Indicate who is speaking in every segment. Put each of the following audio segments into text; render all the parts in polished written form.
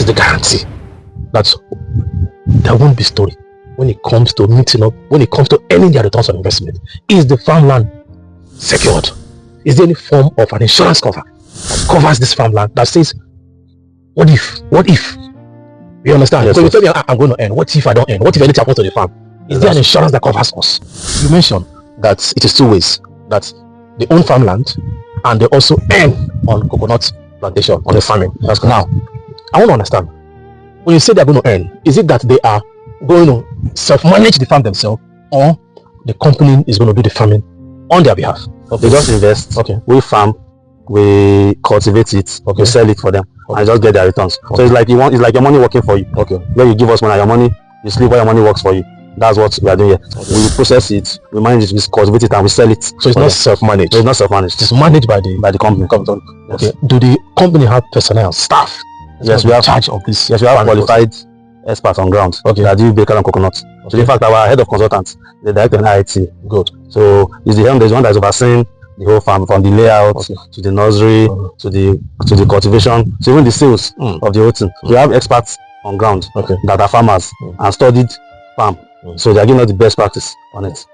Speaker 1: is the guarantee that there won't be story when it comes to meeting up, when it comes to earning their returns on investment? Is the farmland secured? Is there any form of an insurance cover that covers this farmland that says, what if? You understand?
Speaker 2: Yes,
Speaker 1: so you tell me I'm going to earn. What if I don't earn? What if anything happens to the farm? Is there an insurance that covers us? You mentioned that it is two ways, that they own farmland and they also earn on coconut plantation, on the farming. That's correct. Now, I want to understand, when you say they're going to earn, is it that they are going to self-manage the farm themselves, or the company is going to do the farming on their behalf?
Speaker 2: They just invest. We farm, we cultivate it, we sell it for them, and just get their returns. So it's like your money working for you. Where you give us money, your money, you sleep while your money works for you. That's what we are doing here. We process it, we manage it, we cultivate it, and we sell it.
Speaker 1: So it's not self-managed.
Speaker 2: It's not self-managed.
Speaker 1: It's managed by the company.
Speaker 2: Yes.
Speaker 1: Do the company have personnel, staff?
Speaker 2: Yes, we have
Speaker 1: charge of this.
Speaker 2: Yes, we have qualified experts on ground. That do baker and coconut. So in fact, our head of consultants, the director in IIT.
Speaker 1: Good.
Speaker 2: So he's the one that is overseeing the whole farm, from the layout to the nursery to the cultivation, so even the sales of the whole thing. We have experts on ground that are farmers and studied farm. So they are giving us the best practice on it.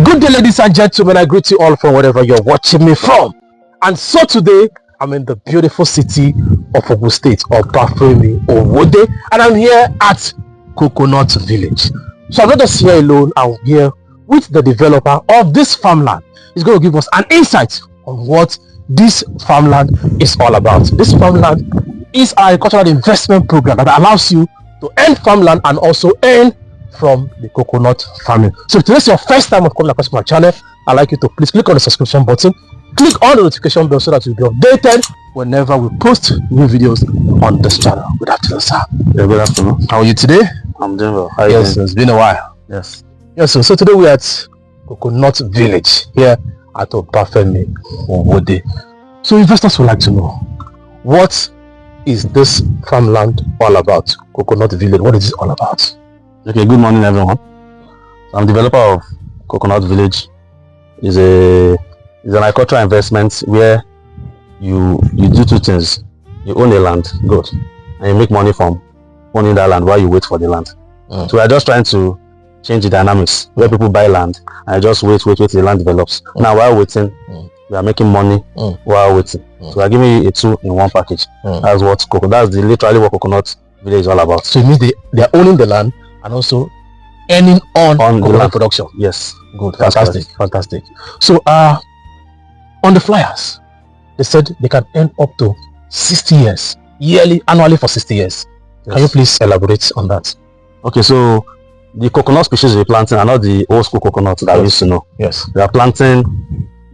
Speaker 1: Good day, ladies and gentlemen. I greet you all from wherever you're watching me from. And so today, I'm in the beautiful city of Ogun State, Obafemi, Owode, and I'm here at Coconut Village. So I'm not just here alone. I'm here with the developer of this farmland. He's going to give us an insight on what this farmland is all about. This farmland is an agricultural investment program that allows you to earn farmland and also earn from the coconut farming. So if today's your first time of coming across my channel, I'd like you to please click on the subscription button, click on the notification bell so that you'll be updated whenever we post new videos on this channel. Good afternoon, sir.
Speaker 2: Yeah, good afternoon.
Speaker 1: How are you today?
Speaker 2: I'm doing well.
Speaker 1: Yes, it's been a while.
Speaker 2: Yes.
Speaker 1: Yes, so today we're at Coconut Village here at Obafemi, Owode. So investors would like to know, what is this farmland all about? Coconut Village, what is it all about?
Speaker 2: Okay, good morning everyone. So I'm developer of Coconut Village. It's an agricultural investment where you do two things. You own a land, good, and you make money from owning that land while you wait for the land. So we are just trying to change the dynamics where people buy land and just wait till the land develops. Now while waiting, we are making money while waiting. So we are giving you a two-in-one package. That's literally what Coconut Village is all about.
Speaker 1: So it means they are owning the land and also earning on the land production.
Speaker 2: Yes.
Speaker 1: Good. Fantastic. So on the flyers, they said they can earn up to 60 years annually for 60 years. Can you please elaborate on that?
Speaker 2: Okay, so the coconut species we're planting are not the old school coconuts that we used to know.
Speaker 1: Yes.
Speaker 2: We are planting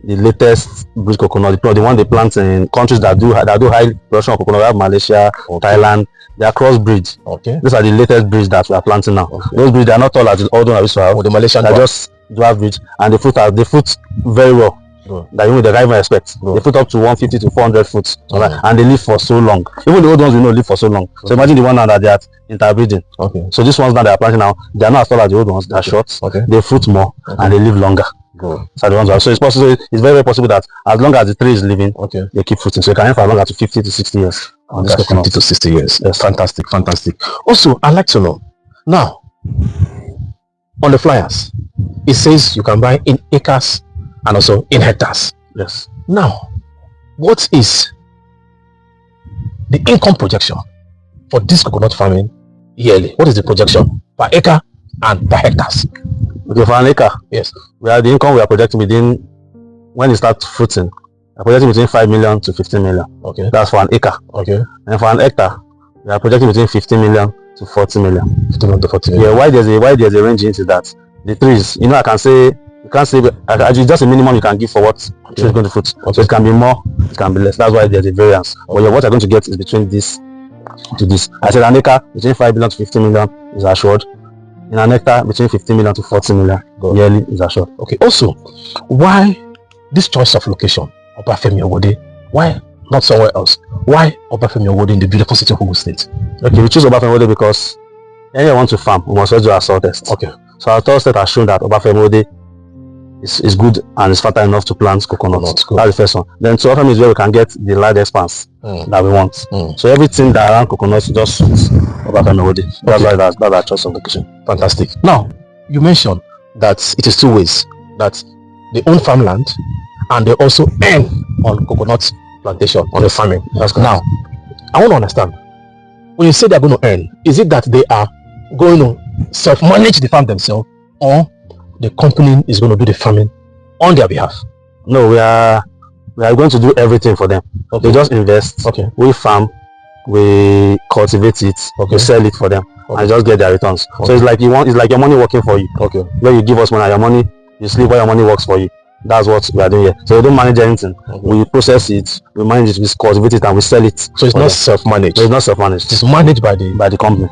Speaker 2: the latest breed coconut, the one they plant in countries that do high production of coconut. We have Malaysia, Thailand. They are crossbreed. These are the latest breeds that we are planting now. Those breeds, they are not all as the old one I used to have.
Speaker 1: The Malaysian,
Speaker 2: they just dwarf breed, and they fruit very well. That even they can't even expect. They fruit up to 150 to 400 fruits, and they live for so long. Even the old ones we know live for so long. So imagine the one now that they are interbreeding. So these ones that they are planting now, they are not as tall as the old ones. They are short. They fruit more and they live longer. So the ones so it's possible. It's very possible that as long as the tree is living, they keep fruiting. So you can earn for as long as 50 to 60 years.
Speaker 1: On this 50 to 60 years. Yes. Fantastic. Also, I'd like to know now, on the flyers, it says you can buy in acres and also in hectares.
Speaker 2: Yes.
Speaker 1: Now, what is the income projection for this coconut farming yearly? What is the projection per acre and per hectares?
Speaker 2: Okay, for an acre,
Speaker 1: yes,
Speaker 2: the income we are projecting within, when it starts fruiting, we are projecting between 5 million to 15 million. That's for an acre. And for an hectare, we are projecting between 15 million to 40 million. 15 to 40 million. Yeah, why there's a range into that? The trees, I can say, you can't say, actually just a minimum you can give for what the tree is going to fruit. So it can be more, it can be less. That's why there's a variance. But what you're going to get is between this to this. I said an acre between 5 million to 15 million is assured. In an hectare between 15 million to 40 million yearly is assured. Also, why this choice of location, Obafemi Owode? Why not somewhere else? Why Obafemi Owode in the beautiful city of Ogun State? Okay, we choose Obafemi Owode because anyone want to farm, we must first do our soil test. So our soil test has shown that Obafemi Owode is good and is fertile enough to plant coconut. That's the first one. Then 2 farming is where we can get the large expanse that we want. So everything that around coconut just suits Obafemi Owode. That's why that's our choice of location.
Speaker 1: Fantastic. Now, you mentioned that it is 2 ways, that they own farmland and they also earn on coconut plantation, on the farming.
Speaker 2: That's correct.
Speaker 1: Now, I want to understand, when you say they're going to earn, is it that they are going to self-manage the farm themselves, or the company is going to do the farming on their behalf?
Speaker 2: No, we are going to do everything for them. They just invest. We farm, we cultivate it, we sell it for them, and just get their returns. So it's like your money working for you. Where you give us money, your money, you sleep while your money works for you. That's what we are doing here. So we don't manage anything. We process it, we manage it, we cultivate it, and we sell it.
Speaker 1: So it's not self-managed.
Speaker 2: It's not self-managed.
Speaker 1: It's managed by the company.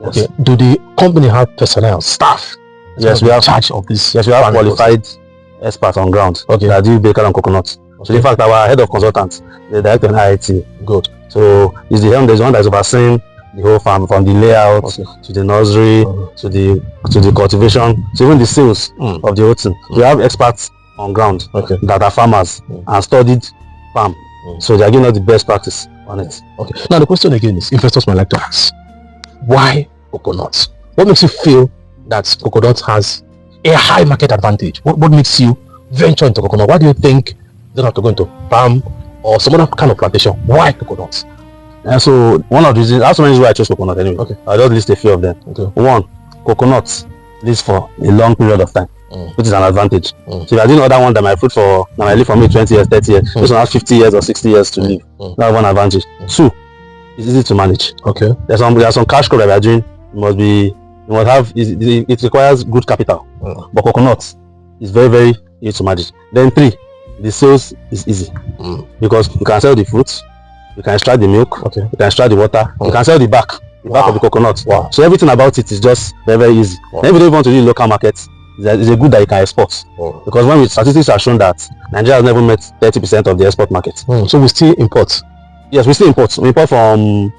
Speaker 2: Yes.
Speaker 1: Do the company have personnel, staff?
Speaker 2: Yes, we have
Speaker 1: charge of this.
Speaker 2: Yes, we have qualified experts on ground that do baker and coconut. So in fact, our head of consultants, the director in IIT.
Speaker 1: Good.
Speaker 2: So there's one that's overseeing the whole farm, from the layout to the nursery to the cultivation, so even the sales of the whole thing. We have experts on ground that are farmers and studied farm, so they are giving us the best practice on it.
Speaker 1: Now the question again is, investors might like to ask, why coconut? What makes you feel that coconut has a high market advantage? What makes you venture into coconut? Why do you think you don't have to go into palm or some other kind of plantation? Why coconut?
Speaker 2: And so one of the reasons, that's many reasons why I chose coconut anyway. I'll just list a few of them. One, coconut lives for a long period of time, which is an advantage. So if I doing other one that might fruit for, that might live for me 20 years, 30 years, this one has 50 years or 60 years to live. That's one advantage. Two, it's easy to manage. There's some cash crop that we are doing. It requires good capital. But coconut is very, very easy to manage. Then 3, the sales is easy because you can sell the fruits, you can extract the milk, you can extract the water, you can sell the back of the coconut. So everything about it is just very, very easy. Then if you don't want to do local markets, it's a good that you can export. Because when statistics have shown that Nigeria has never met 30% of the export market.
Speaker 1: So we still import?
Speaker 2: Yes, we still import. We import from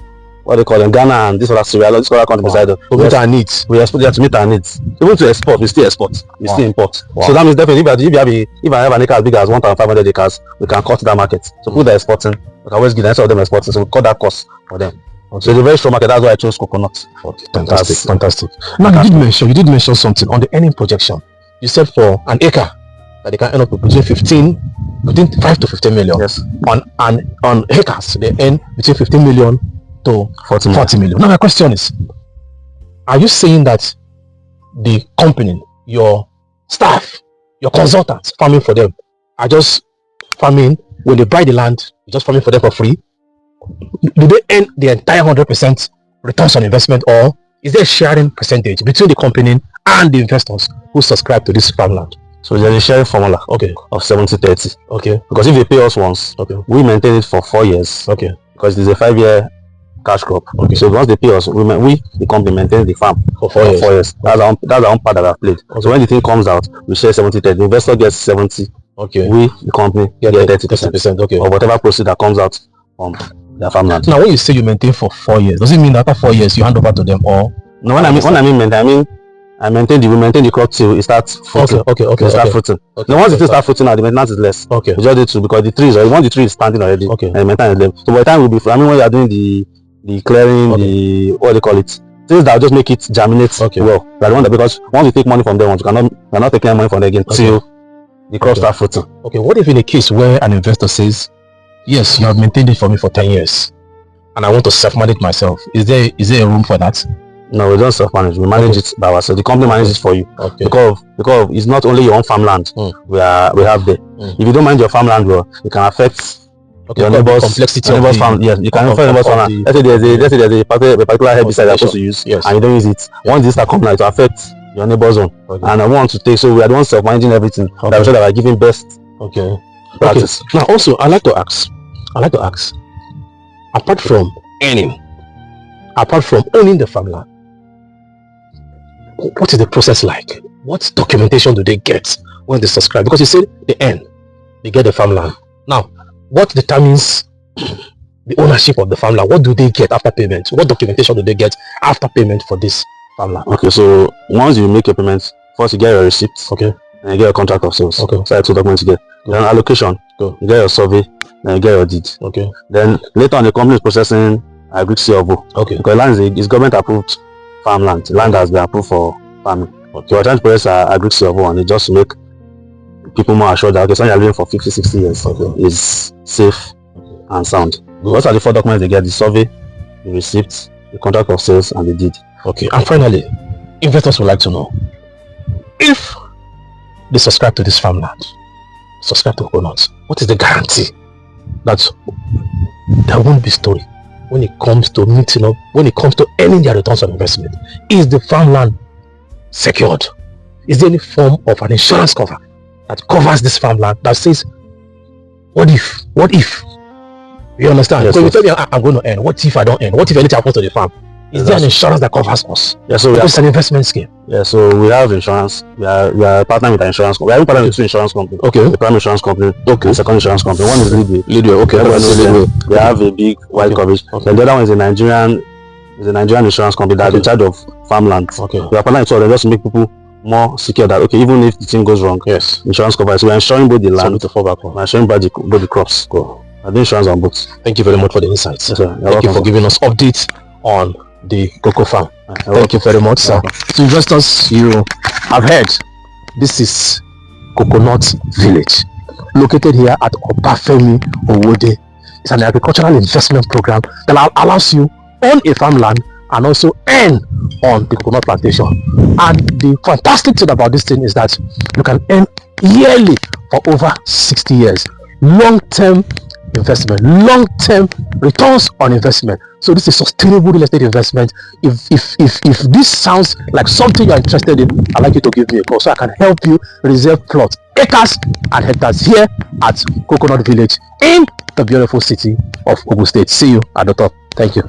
Speaker 2: what they call them, Ghana and this other Sierra Leone, this other country beside us.
Speaker 1: To meet our needs.
Speaker 2: We export to meet our needs. Even to export, we still export. We still import. So that means definitely if I have an acre as big as 1,500 acres, we can cut that market. So people that are exporting, we can always give them, some of them exporting, so we cut that cost for them. So it's a very strong market. That's why I chose coconut.
Speaker 1: Fantastic. Now you did mention something on the earning projection. You said for an acre that they can earn up to between 5 to 15 million.
Speaker 2: Yes.
Speaker 1: On acres, they earn between 15 million to 40 million. Now my question is, are you saying that the company, your staff, your consultants farming for them are just farming, when they buy the land, just farming for them for free? Do they earn the entire 100% returns on investment, or is there a sharing percentage between the company and the investors who subscribe to this farmland?
Speaker 2: So there's a sharing formula of 70-30. Because if they pay us once, we maintain it for 4 years. Because it is a 5-year cash crop. So once they pay us, we the company maintain the farm for 4 years. That's our own part that I've played. So when the thing comes out, we share 70-30. The investor gets 70. We, the company, get 30%. Or whatever proceed that comes out from their farmland.
Speaker 1: Now when you say you maintain for 4 years, does it mean that after 4 years you hand over to them, or?
Speaker 2: No, when I mean maintain, we maintain the crop till it starts fruiting. Fruiting. Then once it starts fruiting, now the maintenance is less. We just do to, because the trees, once the tree is standing already, and maintain them. So by the time we'll be, when you are doing the clearing, the what they call it, things that will just make it germinate well. Like the one that, because once you take money from them, you cannot take any money from them again till the crop start fruiting.
Speaker 1: What if in a case where an investor says, yes, you have maintained it for me for 10 years and I want to self-manage myself? Is there a room for that?
Speaker 2: No, we don't self-manage. We manage it by ourselves. The company manages it for you. Because it's not only your own farmland we have there. If you don't manage your farmland well, it can affect your neighbor's
Speaker 1: complexity.
Speaker 2: Your neighbor's farm. Yes, you can affect your neighbor's farmland. Let's say there's a particular herbicide you're supposed to use, and you don't use it. Once this start coming out, it will affect your neighbor's own. And I want to take, so we are the ones self-managing everything. That we sure that we are giving best practice.
Speaker 1: Now also, I like to ask, apart from owning the farmland, what is the process like? What documentation do they get when they subscribe? Because you say they get the farmland. Now, what determines the ownership of the farmland? What do they get after payment? What documentation do they get after payment for this farmland?
Speaker 2: So once you make your payments, first you get your receipt. and you get your contract of sales.
Speaker 1: Okay.
Speaker 2: So that's two documents you get. Then allocation. You get your survey, then you get your deed.
Speaker 1: Okay.
Speaker 2: Then later on, the company is processing Agribusiness.
Speaker 1: Okay.
Speaker 2: Because land is government approved farmland. Land has been approved for farming. Okay. We're trying to process Agribusiness, and it just to make people more assured that okay, so you're living for 50-60 years is safe and sound. What are the 4 documents they get? The survey, the receipt, the contract of sales, and the deed.
Speaker 1: Okay. And finally, investors would like to know if they subscribe to this farmland, subscribe to Coconut, what is the guarantee that there won't be story when it comes to meeting up, when it comes to earning their returns on investment? Is the farmland secured? Is there any form of an insurance cover that covers this farmland that says, what if? You understand?
Speaker 2: Yes,
Speaker 1: so you tell me I'm going to earn. What if I don't earn? What if anything happens to the farm? Is there an insurance that covers us?
Speaker 2: Yeah, so
Speaker 1: it's an investment scheme.
Speaker 2: Yeah, so we have insurance. We are partnering with an insurance company. We are partnering with 2 insurance companies.
Speaker 1: Okay.
Speaker 2: The primary insurance company.
Speaker 1: Okay.
Speaker 2: The second insurance company. One is Leadway.
Speaker 1: Okay.
Speaker 2: We have a big wide coverage.
Speaker 1: Okay.
Speaker 2: Then the other one is a Nigerian insurance company that's in charge of farmland.
Speaker 1: Okay.
Speaker 2: We are partnering with them just to make people more secure that okay, even if the thing goes wrong,
Speaker 1: yes,
Speaker 2: insurance covers. So we are insuring both the land
Speaker 1: to fall back on.
Speaker 2: We are insuring both the crops. Cool. And the insurance on both.
Speaker 1: Thank you very much for the insights.
Speaker 2: Yes, sir.
Speaker 1: Thank you for giving us updates on the cocoa farm. Thank you very much, sir. So investors, you have heard, this is Coconut Village, located here at Obafemi, Owode. It's an agricultural investment program that allows you own a farmland and also earn on the coconut plantation. And the fantastic thing about this thing is that you can earn yearly for over 60 years. Long-term investment, long-term returns on investment. So this is sustainable real estate investment. If this sounds like something you're interested in, I'd like you to give me a call so I can help you reserve plots, acres and hectares here at Coconut Village in the beautiful city of Ogun State. See you at the top. Thank you.